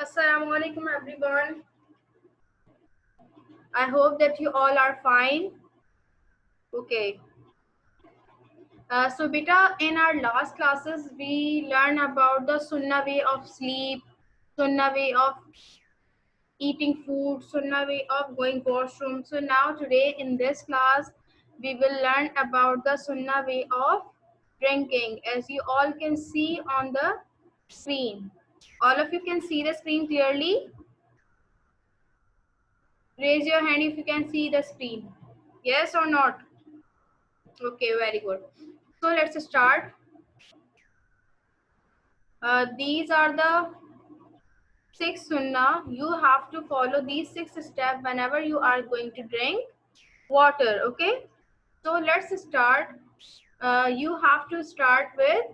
Assalamu alaikum everyone. I hope that you all are fine. Okay. So beta, in our last classes we learned about the sunnah way of sleep, sunnah way of eating food, sunnah way of going washroom. So now today in this class we will learn about the sunnah way of drinking, as you all can see on the screen. All of you can see the screen clearly? Raise your hand if you can see the screen. Yes or not? Okay, very good. So let's start. These are the 6 sunnah. You have to follow these 6 steps whenever you are going to drink water. Okay. So let's start. You have to start with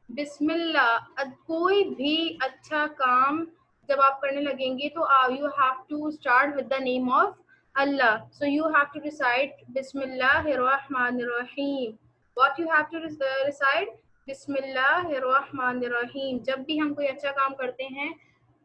Bismillah. कोई भी अच्छा काम जब आप करने लगेंगे तो you have to start with the name of Allah. So you have to recite Bismillahirrahmanirrahim. What you have to recite? बिस्मिल्लाहिर्रहमानिर्रहीम। जब भी हम कोई अच्छा काम करते हैं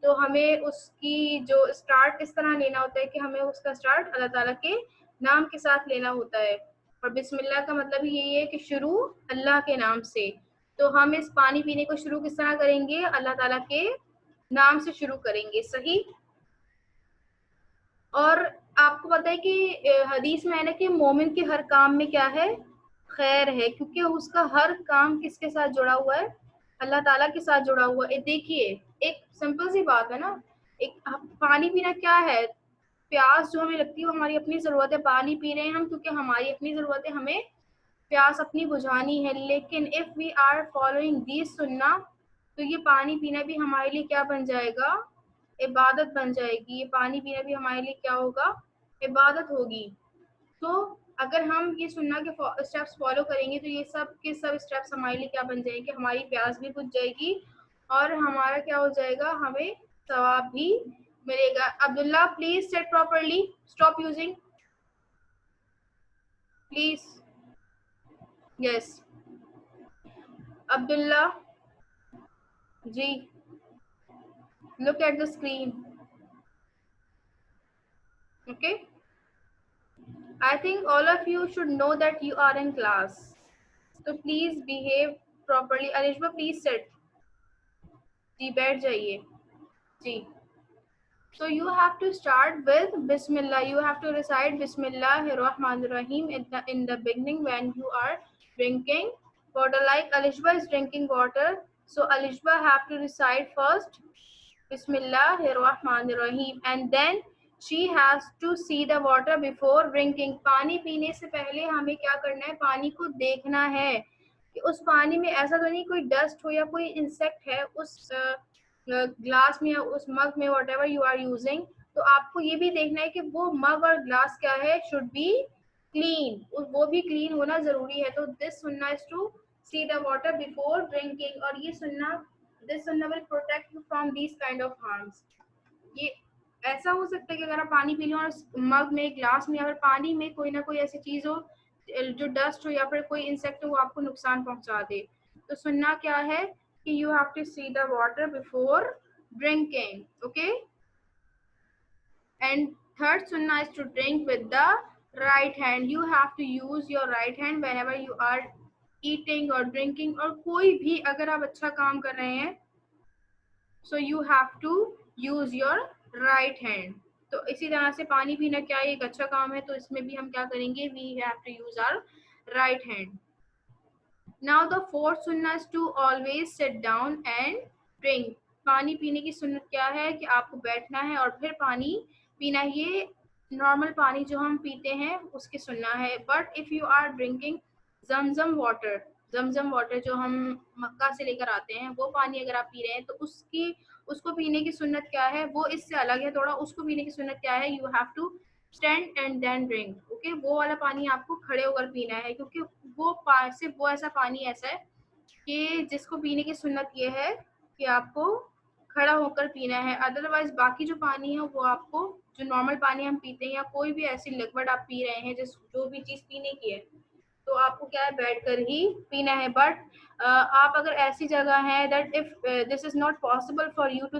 तो हमें उसकी जो स्टार्ट इस तरह लेना होता है कि हमें उसका स्टार्ट अल्लाह ताला के नाम के साथ लेना होता है। और बिस्मिल्लाह का मतलब यही है कि शुरू अल्लाह के नाम से। तो हम इस पानी पीने को शुरू किस तरह करेंगे? अल्लाह ताला के नाम से शुरू करेंगे। सही। और आपको पता है कि हदीस में है ना कि मोमिन के हर काम में क्या है? खैर है, क्योंकि उसका हर काम किसके साथ जुड़ा हुआ है? अल्लाह ताला के साथ जुड़ा हुआ है। देखिए, एक सिंपल सी बात है ना, एक पानी पीना क्या है? प्यास जो हमें लगती है वो हमारी अपनी ज़रूरत है। पानी पी रहे हैं हम क्योंकि हमारी अपनी ज़रूरत है, हमें प्यास अपनी बुझानी है। लेकिन if we are following this सुन्ना, तो ये पानी पीना भी हमारे लिए क्या बन जाएगा? इबादत बन जाएगी। ये पानी पीना भी हमारे लिए क्या होगा? इबादत होगी। तो अगर हम ये सुन्ना के स्टेप्स फॉलो करेंगे तो ये सब के सब स्टेप्स हमारे लिए क्या बन जाएंगे? हमारी प्यास भी बुझ जाएगी और हमारा क्या हो जाएगा? हमें सवाब भी मिलेगा। Abdullah, please set properly, stop using please. Yes Abdullah ji, look at the screen. Okay, I think all of you should know that you are in class, so please behave properly. Arishma please set जी, बैठ जाइए जी। So you have to start with Bismillah. You have to recite Bismillahirrahmanirrahim in the beginning when you are drinking water. Like Alishba is drinking water, so Alishba have to recite first Bismillahirrahmanirrahim, and then she has to see the water before drinking. पानी पीने से पहले हमें क्या करना है? पानी को देखना है कि उस पानी में ऐसा तो नहीं कोई डस्ट हो या कोई इंसेक्ट है उस ग्लास में या उस मग में, whatever you are using. तो आपको ये भी देखना है कि वो मग और ग्लास क्या है? शुड बी क्लीन, वो भी क्लीन होना जरूरी है। तो दिस सुन्ना is to see the water before drinking. और ये सुन्ना, दिस सुन्ना will protect you from these kind of harms. ये ऐसा हो सकता है कि अगर आप पानी पी लो और मग में, ग्लास में, अगर पानी में कोई ना कोई ऐसी चीज हो जो डस्ट हो या फिर कोई इंसेक्ट हो, वो आपको नुकसान पहुंचा दे। तो सुनना क्या है कि you have to see the water before drinking. Okay, and third sunnah is to drink with the right hand. You have to use your right hand whenever you are eating or drinking, और कोई भी अगर आप अच्छा काम कर रहे हैं, so you have to use your right hand. तो इसी तरह से पानी पीना क्या एक अच्छा काम है, तो इसमें भी हम क्या करेंगे? We have to use our right hand. Now the fourth sunnah is to always sit down and drink. पानी पीने की सुन्नत क्या है कि आपको बैठना है और फिर पानी पीना। ये नॉर्मल पानी जो हम पीते हैं उसकी सुन्ना है। But if you are drinking Zamzam water जो हम मक्का से लेकर आते हैं, वो पानी अगर आप पी रहे हैं तो उसको पीने की सुन्नत क्या है? वो इससे अलग है थोड़ा। उसको पीने की सुन्नत क्या है? You have to stand and then drink. Okay, वो वाला पानी आपको खड़े होकर पीना है, क्योंकि सिर्फ वो ऐसा पानी ऐसा है कि जिसको पीने की सुन्नत ये है कि आपको खड़ा होकर पीना है। अदरवाइज बाकी जो पानी है वो आपको, जो नॉर्मल पानी हम पीते हैं या कोई भी ऐसी लिक्विड आप पी रहे हैं, जो भी चीज़ पीने की है, तो आपको क्या है? बैठकर ही पीना है। बट आप अगर ऐसी जगह हैं that if this is not possible for you to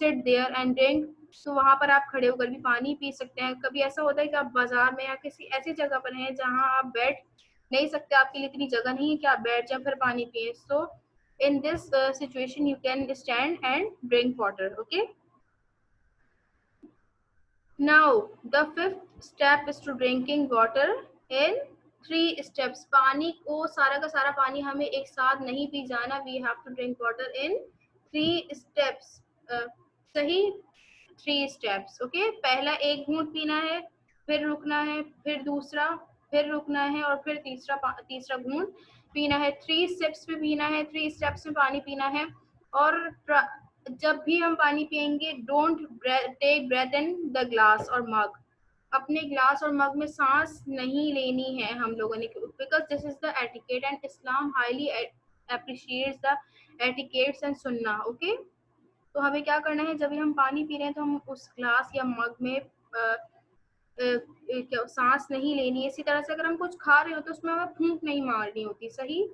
sit there and drink, तो वहां पर आप खड़े होकर भी पानी पी सकते हैं। कभी ऐसा होता है कि आप बाजार में या किसी ऐसी जगह पर हैं जहां आप बैठ नहीं सकते, आपके लिए इतनी जगह नहीं है कि आप बैठ जाए फिर पानी पिए, सो in this situation you can stand and drink water. Okay, now the fifth step is to drinking water in 3 steps. पानी को सारा का सारा पानी हमें एक साथ नहीं पी जाना, we have to drink water in 3 steps. सही, 3 steps. ओके, पहला एक घूंट पीना है, फिर रुकना है, फिर दूसरा, फिर रुकना है और फिर तीसरा घूंट पीना है। 3 steps में पीना है, 3 steps में पानी पीना है। और जब भी हम पानी पियेंगे, don't take breath in the glass और मग, अपने ग्लास और मग में सांस नहीं लेनी है हम लोगों ने, because this is the etiquette and Islam highly appreciates the etiquettes and सुन्ना। ओके, तो हमें क्या करना है, जब भी हम पानी पी रहे हैं तो हम उस ग्लास या मग में सांस नहीं लेनी है। इसी तरह से अगर हम कुछ खा रहे हो तो उसमें हमें फूंक नहीं मारनी होती। सही,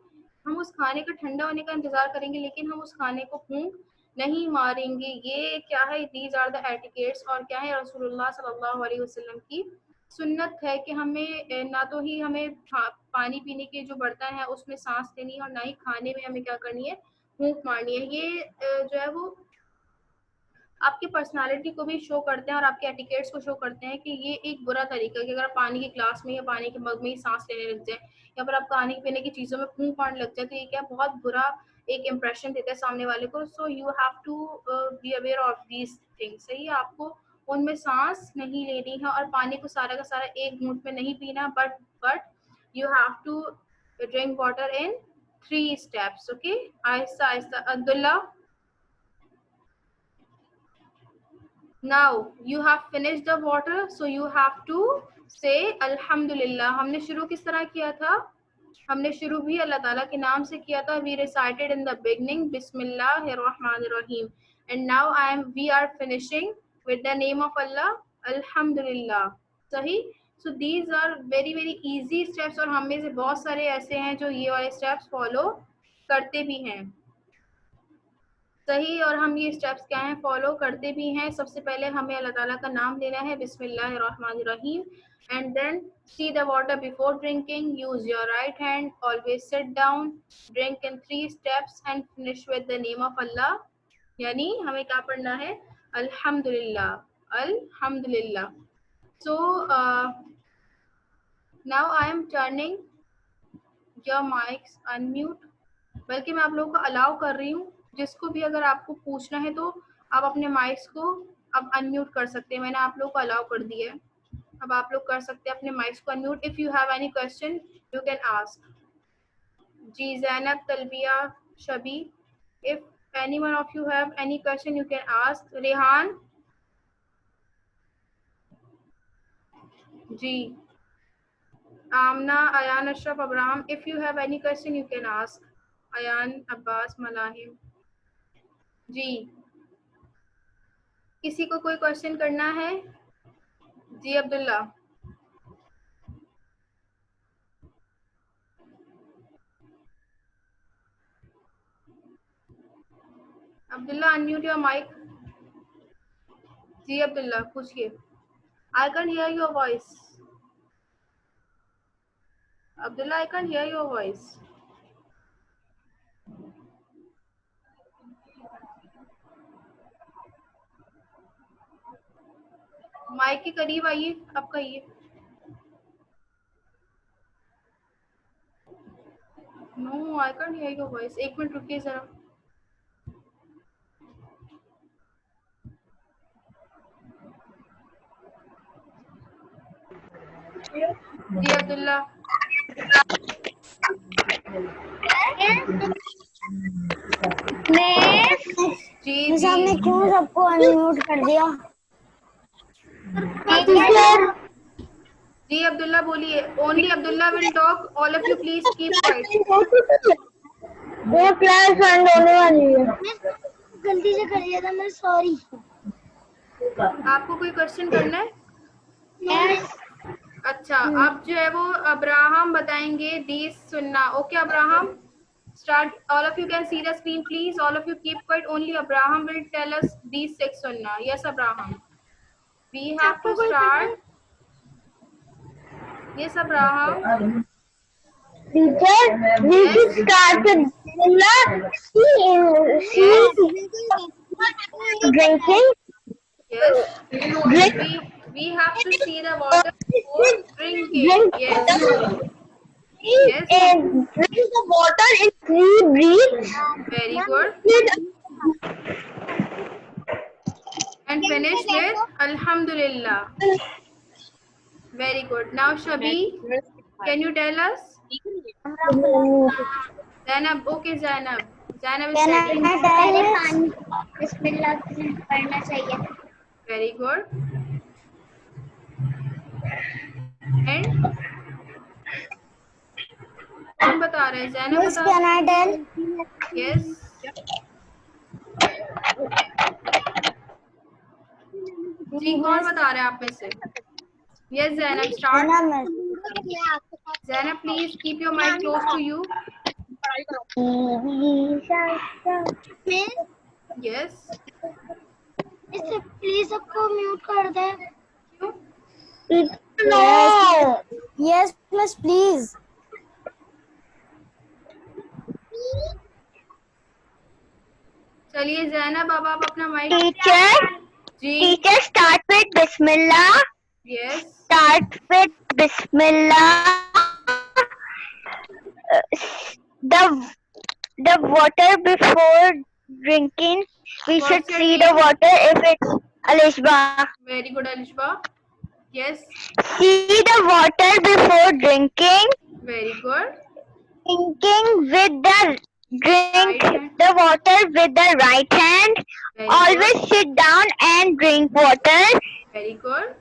हम उस खाने का ठंडा होने का इंतजार करेंगे लेकिन हम उस खाने को फूंक नहीं मारेंगे। ये क्या है, दीज आर द एटिकेट्स, और क्या है, रसूलुल्लाह सल्लल्लाहु अलैहि वसल्लम की सुन्नत है कि हमें ना तो ही हमें पानी पीने के जो बर्तन है उसमें सांस लेनी है और ना ही खाने में हमें क्या करनी है, फूंक मारनी है। ये जो है वो आपकी पर्सनालिटी को भी शो करते हैं और आपके एटिकेट्स को शो करते हैं कि ये एक बुरा तरीका है कि अगर आप पानी के ग्लास में या पानी के मग में ही सांस लेने लग जाए या फिर आप खाने पीने की चीज़ों में फूंक मारने लग जाए, तो ये क्या बहुत बुरा एक इम्प्रेशन देता है सामने वाले को। So you have to be aware of these things. सही है, आपको उनमें सांस नहीं लेनी है और पानी को सारा का सारा एक घूंट में नहीं पीना, but you have to drink water in 3 steps. Okay, आहिस्ता आहिस्ता। Abdullah, now you have finished the water, so you have to say alhamdulillah. हमने शुरू किस तरह किया था, हमने शुरू भी अल्लाह ताला के नाम से किया था। we recited in the beginning Bismillahirrahmanirrahim, and now we are finishing with the name of Allah, alhamdulillah. सही, so these are very very easy steps और हम में से बहुत सारे ऐसे हैं जो ये वाले steps follow करते भी हैं। सही, और हम ये स्टेप्स क्या हैं, फॉलो करते भी हैं। सबसे पहले हमें अल्लाह ताला का नाम लेना है, बिस्मिल्लाहिर्रहमानिर्रहीम, and then see the water before drinking, use your right hand, always sit down, drink in 3 steps and finish with the name of Allah. यानी हमें क्या पढ़ना है, अल्हम्दुलिल्लाह, अल्हम्दुलिल्लाह। So now I am turning your mics unmute, बल्कि मैं आप लोगों को अलाउ कर रही हूँ, जिसको भी अगर आपको पूछना है तो आप अपने माइक्स को अब अनम्यूट कर सकते हैं। मैंने आप लोगों को अलाउ कर दिया है, अब आप लोग कर सकते हैं अपने माइक्स को unmute. If you have any question you can ask. जी, Zainab, Talbiya, Shabi, if anyone of you have any question you can ask. Rehan ji, Amna, Ayan, Ashraf, Abraham, if you have any question you can ask. Ayan, Abbas, Malahim ji, किसी को कोई क्वेश्चन करना है? जी Abdullah, Abdullah unmute your mic. जी अब्दुल्ला, पूछिए। I can hear your voice. Abdullah, I can hear your voice. Mic के करीब आइए, अब कहिए। No, I can hear your voice. एक मिनट रुकिए जरा। जी अब्दुल्ला, जी जी आपने क्यों सबको अनम्यूट कर दिया? जी अब्दुल्ला बोलिए। Only Abdullah will talk, all of you please keep quiet. 2 class and होने वाली है, गलती से कर दिया था मैं, सॉरी। आपको कोई क्वेश्चन करना है? यस। अच्छा, अब जो है वो अब्राहम बताएंगे दीस सुन्ना। Okay Abraham, Start. All of you can see the screen, please. All of you keep quiet. Only Abraham will tell us these 6 sunnah. Yes, Abraham. We have to start. Yes, Abraham. Teacher, we should start with Bismillah. Drinking. Yes. Drink. We have to see the water before drinking. Yes. Yes. And drink the water in 3 breaths. Very good. And finish with Alhamdulillah. Very good. Now, Shabi, can you tell us? Zainab, okay, Zainab. Zainab is ready. Bismillah पढ़ना चाहिए. Very good. And कौन बता रहे हैं? Zainab बता रहे हैं? Yes. जी, कौन बता रहे हैं आप में से? Yes, Zainab, start. Zainab, please keep your mic close to you. Yes. Please सबको म्यूट कर दे. क्यों? No. Yes, miss, please. चलिए Zainab, अब आप अपना mic. Teacher, start with Bismillah. Yes. Start with Bismillah. The water before drinking, we What's should your see name? the water if it's Alishba. Very good, Alishba. Yes. See the water before drinking. Very good. Drinking with the drink Right hand. the water with the right hand. Very Always good. sit down and drink water. Very good.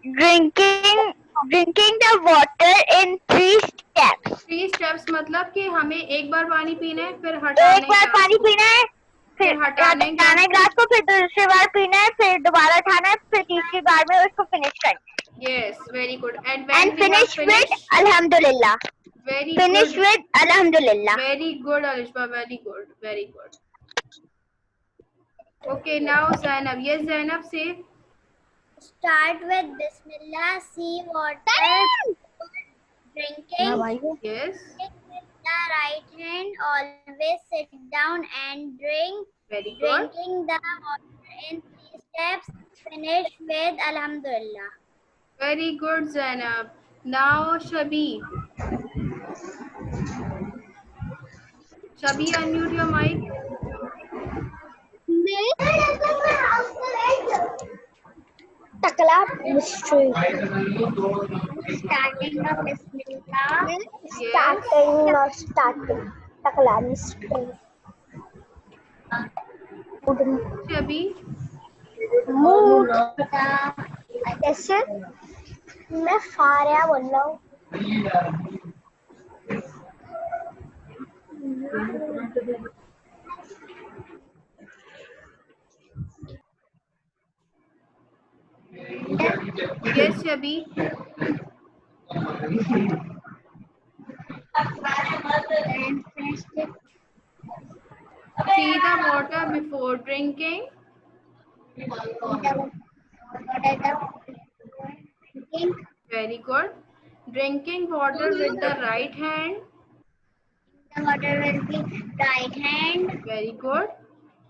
Drinking the water in 3 steps. 3 steps मतलब कि हमें एक बार पानी पीना है, फिर एक हटाने बार का. पानी पीना है, फिर हटाने का. हटाना है ग्लास को, फिर दूसरी बार पीना है, फिर दोबारा उठाना है, फिर तीसरी बार में उसको फिनिश करना है. Yes, very good. And when And we have finish with finished, Alhamdulillah. very Finish good. with Alhamdulillah. Very good, Alishba. Very good. Very good. Okay, now Zainab. Yes, Zainab, say. Start with Bismillah. See water. Drinking. Yes. With the right hand. Always sit down and drink. Very good. Drinking the water in 3 steps. Finish with Alhamdulillah. Very good, Zainab. Now Shabi. Shabi, unmute your mic. Takla mystery. Starting of Bismillah. Yes. Starting. Takla mystery. Shabi. Mood. कैसे मैं फारिया बोल रहा हूँ. Yes, Shabi. See the water before drinking. Very good. Drinking water with the right hand. The water will be right hand. Very good.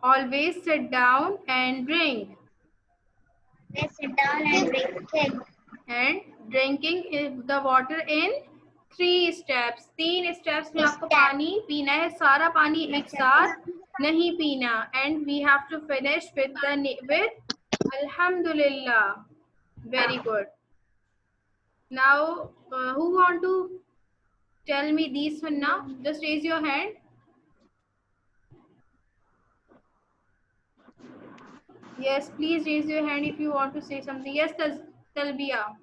Always sit down and drink. Let's sit down and drink. And drinking the water in 3 steps. 3 steps में आपको पानी पीना है. सारा पानी एक साथ नहीं पीना. And we have to finish with Alhamdulillah. Very good. Now, who want to tell me these sunnah? Just raise your hand. Yes, please raise your hand if you want to say something. Yes, Talbiya.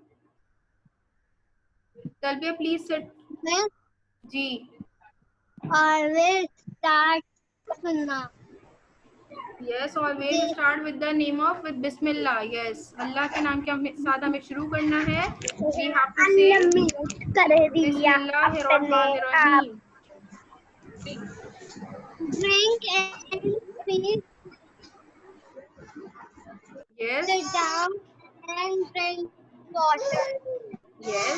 Talbiya, please sit. Ji. Always start sunnah. Yes, always start with the name of with Bismillah. Yes, अल्लाह के नाम के साथ हमें शुरू करना है. We have to say Bismillahirrahmanirrahim. Drink and speak. Yes. Sit down and drink water. Yes.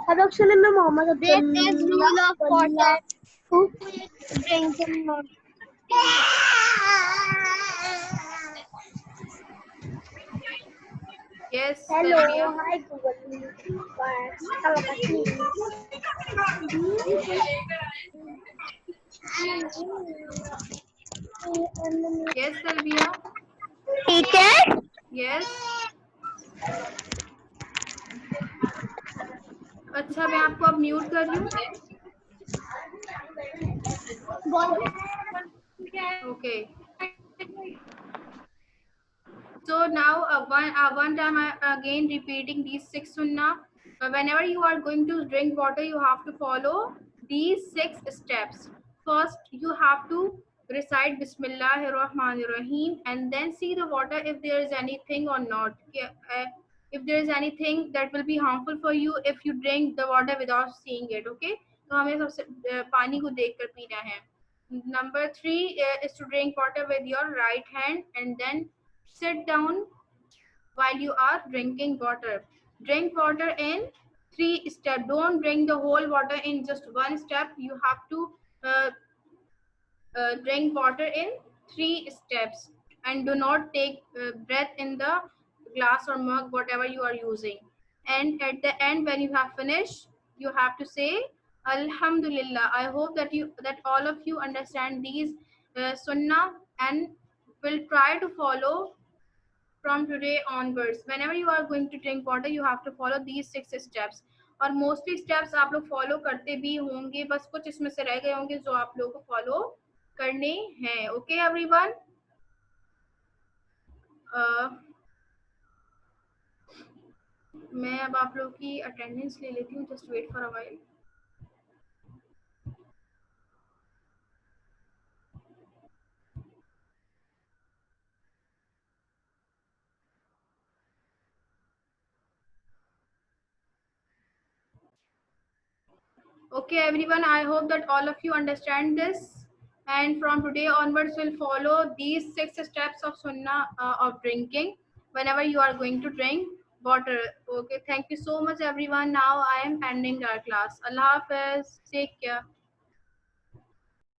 Adoption में Mohammad That is rule of water. Drinking water. Yes. Hello, Talbiya. hi Google. Yes, Talbiya. Teacher? Yes. अच्छा, मैं आपको अब mute कर रही हूँ. Okay. So now one time I again repeating these 6 sunnah. Whenever you are going to drink water, you have to follow these 6 steps. First, you have to recite Bismillahir Rahmanir Rahim and then see the water if there is anything or not. If there is anything that will be harmful for you if you drink the water without seeing it. Okay? तो हमें सबसे पानी को देखकर पीना है. Number 3 is to drink water with your right hand and then sit down while you are drinking water. Drink water in 3 steps. Don't drink the whole water in just one step. You have to uh, drink water in 3 steps and do not take breath in the glass or mug, whatever you are using. And at the end, when you have finished, you have to say Alhamdulillah. I hope that all of you understand these sunnah and will try to follow from today onwards. Whenever you are going to drink water, you have to follow these 6 steps. और mostly steps आप लोग follow करते भी होंगे, बस कुछ इसमें से रह गए होंगे जो आप लोगों को फॉलो करने हैं. Okay everyone. मैं अब आप लोगों की अटेंडेंस ले लेती हूँ. Just wait for a while. Okay, everyone, I hope that all of you understand this. And from today onwards, we'll follow these 6 steps of sunnah of drinking whenever you are going to drink water. Okay, thank you so much, everyone. Now I am ending our class. Allah Hafiz. Take care.